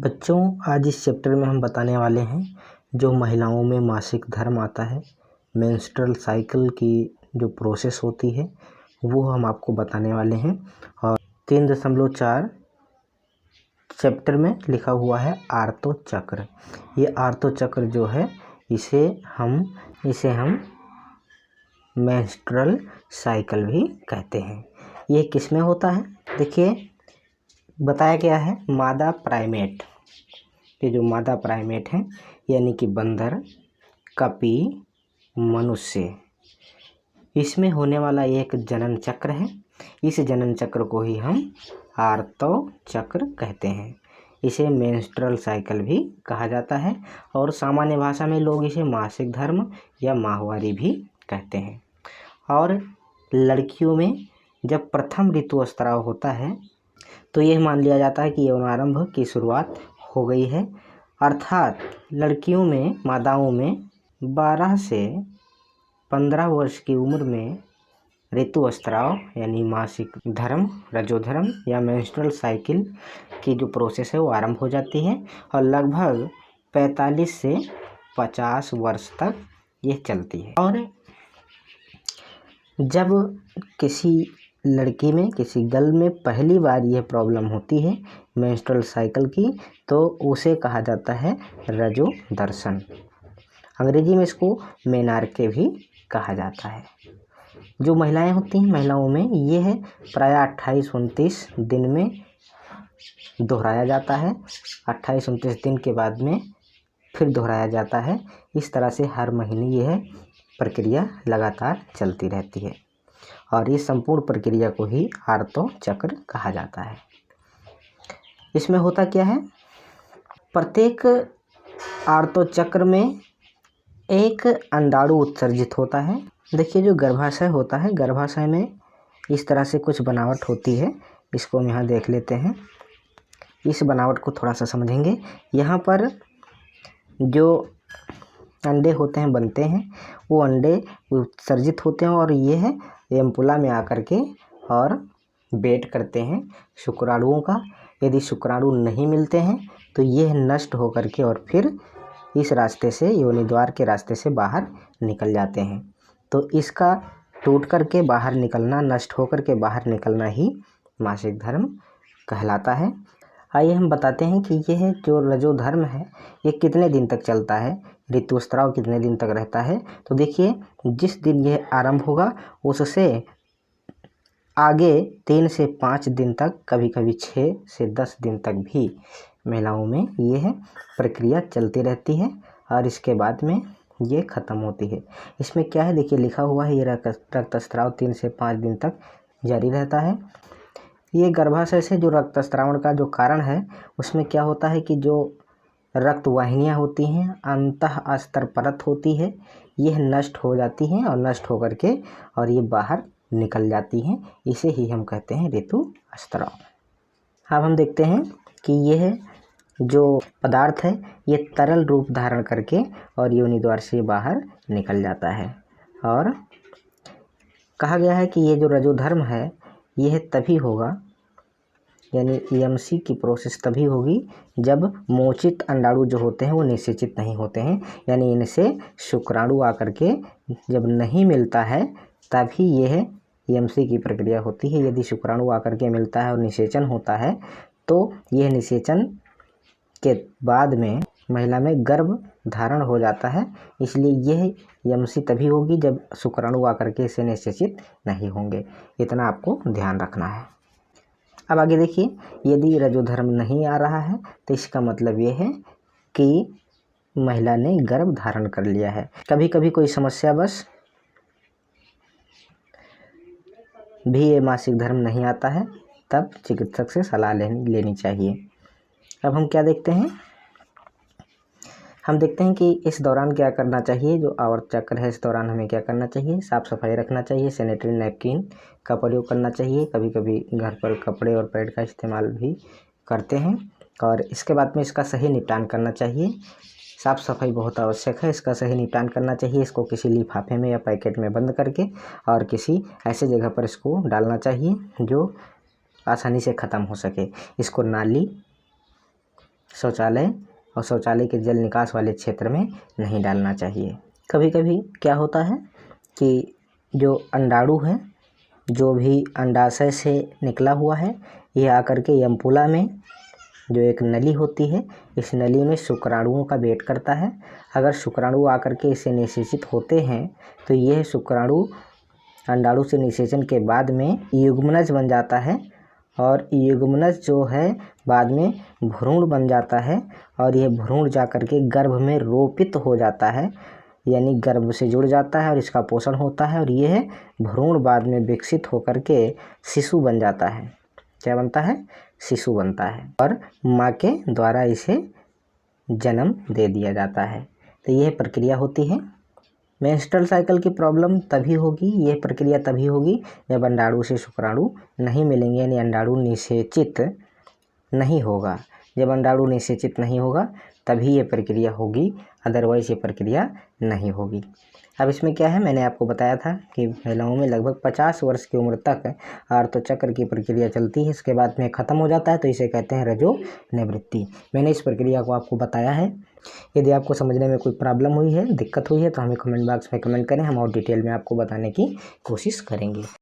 बच्चों, आज इस चैप्टर में हम बताने वाले हैं जो महिलाओं में मासिक धर्म आता है, मेंस्ट्रुअल साइकिल की जो प्रोसेस होती है वो हम आपको बताने वाले हैं। और 3.4 चैप्टर में लिखा हुआ है आर्तो चक्र। ये आर्तो चक्र जो है इसे हम मेंस्ट्रुअल साइकिल भी कहते हैं। ये किस में होता है? देखिए, बताया गया है मादा प्राइमेट, ये जो मादा प्राइमेट हैं यानी कि बंदर, कपी, मनुष्य, इसमें होने वाला एक जनन चक्र है। इस जनन चक्र को ही हम आर्तो चक्र कहते हैं। इसे मेंस्ट्रुअल साइकिल भी कहा जाता है और सामान्य भाषा में लोग इसे मासिक धर्म या माहवारी भी कहते हैं। और लड़कियों में जब प्रथम ऋतुस्राव होता है तो यह मान लिया जाता है कि यौनारंभ की शुरुआत हो गई है, अर्थात लड़कियों में, मादाओं में 12 से 15 वर्ष की उम्र में ऋतुस्राव यानी मासिक धर्म, रजोधर्म या मेंस्ट्रुअल साइकिल की जो प्रोसेस है वो आरंभ हो जाती है और लगभग 45 से 50 वर्ष तक ये चलती है। और जब किसी लड़की में, किसी गर्ल में पहली बार यह प्रॉब्लम होती है मेंस्ट्रुअल साइकिल की, तो उसे कहा जाता है रजोदर्शन। अंग्रेजी में इसको मेनार्के भी कहा जाता है। जो महिलाएं होती हैं, महिलाओं में ये है प्राय 28-29 दिन में दोहराया जाता है। 28-29 दिन के बाद में फिर दोहराया जाता है। इस तरह से हर महीने यह प्रक्रिया लगातार चलती रहती है और इस संपूर्ण प्रक्रिया को ही आर्तो चक्र कहा जाता है। इसमें होता क्या है, प्रत्येक आर्तो चक्र में एक अंडाणु उत्सर्जित होता है। देखिए, जो गर्भाशय होता है, गर्भाशय में इस तरह से कुछ बनावट होती है। इसको हम यहाँ देख लेते हैं। इस बनावट को थोड़ा सा समझेंगे। यहाँ पर जो अंडे होते हैं, बनते हैं, वो अंडे उत्सर्जित होते हैं और ये है एम्पुला में आकर के और वेट करते हैं शुक्राणुओं का। यदि शुक्राणु नहीं मिलते हैं तो ये नष्ट होकर के और फिर इस रास्ते से, योनि द्वार के रास्ते से बाहर निकल जाते हैं। तो इसका टूट करके बाहर निकलना, नष्ट होकर के बाहर निकलना ही मासिक धर्म कहलाता है। आइए हम बताते हैं कि यह जो रजोधर्म है ये कितने दिन तक चलता है, ऋतुस्राव कितने दिन तक रहता है। तो देखिए, जिस दिन यह आरंभ होगा उससे आगे 3 से 5 दिन तक, कभी कभी 6 से 10 दिन तक भी महिलाओं में यह प्रक्रिया चलती रहती है और इसके बाद में ये ख़त्म होती है। इसमें क्या है, देखिए लिखा हुआ है, ये रक्तस्राव 3 से 5 दिन तक जारी रहता है। ये गर्भाशय से जो रक्तस्रावण का जो कारण है उसमें क्या होता है कि जो रक्त वाहिनियाँ होती हैं, अंतः स्तर परत होती है, यह नष्ट हो जाती हैं और नष्ट होकर के और ये बाहर निकल जाती हैं। इसे ही हम कहते हैं ऋतुस्राव। अब हम देखते हैं कि यह जो पदार्थ है ये तरल रूप धारण करके और योनि द्वार से बाहर निकल जाता है। और कहा गया है कि ये जो रजोधर्म है यह तभी होगा, यानी EMC की प्रोसेस तभी होगी जब मोचित अंडाणु जो होते हैं वो निषेचित नहीं होते हैं, यानी इनसे शुक्राणु आकर के जब नहीं मिलता है तभी यह EMC की प्रक्रिया होती है। यदि शुक्राणु आकर के मिलता है और निषेचन होता है तो यह निषेचन के बाद में महिला में गर्भ धारण हो जाता है। इसलिए यह EMC तभी होगी जब शुक्राणु आकर के इसे निषेचित नहीं होंगे। इतना आपको ध्यान रखना है। अब आगे देखिए, यदि रजोधर्म नहीं आ रहा है तो इसका मतलब ये है कि महिला ने गर्भ धारण कर लिया है। कभी कभी कोई समस्यावश भी ये मासिक धर्म नहीं आता है, तब चिकित्सक से सलाह लेनी चाहिए। अब हम क्या देखते हैं, हम देखते हैं कि इस दौरान क्या करना चाहिए। जो आवर्त चक्र है इस दौरान हमें क्या करना चाहिए, साफ़ सफाई रखना चाहिए, सैनिटरी नैपकिन का प्रयोग करना चाहिए। कभी कभी घर पर कपड़े और पैड का इस्तेमाल भी करते हैं और इसके बाद में इसका सही निपटान करना चाहिए। साफ़ सफाई बहुत आवश्यक है, इसका सही निपटान करना चाहिए। इसको किसी लिफाफे में या पैकेट में बंद करके और किसी ऐसे जगह पर इसको डालना चाहिए जो आसानी से ख़त्म हो सके। इसको नाली शौचालय और शौचालय के जल निकास वाले क्षेत्र में नहीं डालना चाहिए। कभी कभी क्या होता है कि जो अंडाणु है, जो भी अंडाशय से निकला हुआ है, यह आकर के एम्पुला में जो एक नली होती है, इस नली में शुक्राणुओं का वेट करता है। अगर शुक्राणु आकर के इससे निषेचित होते हैं तो यह शुक्राणु अंडाणु से निषेचन के बाद में युग्मनज बन जाता है और युग्मनज जो है बाद में भ्रूण बन जाता है और यह भ्रूण जाकर के गर्भ में रोपित हो जाता है, यानी गर्भ से जुड़ जाता है और इसका पोषण होता है और यह भ्रूण बाद में विकसित होकर के शिशु बन जाता है। क्या बनता है? शिशु बनता है और माँ के द्वारा इसे जन्म दे दिया जाता है। तो यह प्रक्रिया होती है। मेंस्ट्रुअल साइकिल की प्रॉब्लम तभी होगी, यह प्रक्रिया तभी होगी जब अंडाणु से शुक्राणु नहीं मिलेंगे, यानी अंडाणु निषेचित नहीं होगा। जब अंडाणु निषेचित नहीं होगा तभी ये प्रक्रिया होगी, अदरवाइज ये प्रक्रिया नहीं होगी। अब इसमें क्या है, मैंने आपको बताया था कि महिलाओं में लगभग 50 वर्ष की उम्र तक आर्तचक्र की प्रक्रिया चलती है, इसके बाद में ख़त्म हो जाता है, तो इसे कहते हैं रजो निवृत्ति। मैंने इस प्रक्रिया को आपको बताया है। यदि आपको समझने में कोई प्रॉब्लम हुई है, दिक्कत हुई है, तो हमें कमेंट बॉक्स में कमेंट करें, हम और डिटेल में आपको बताने की कोशिश करेंगे।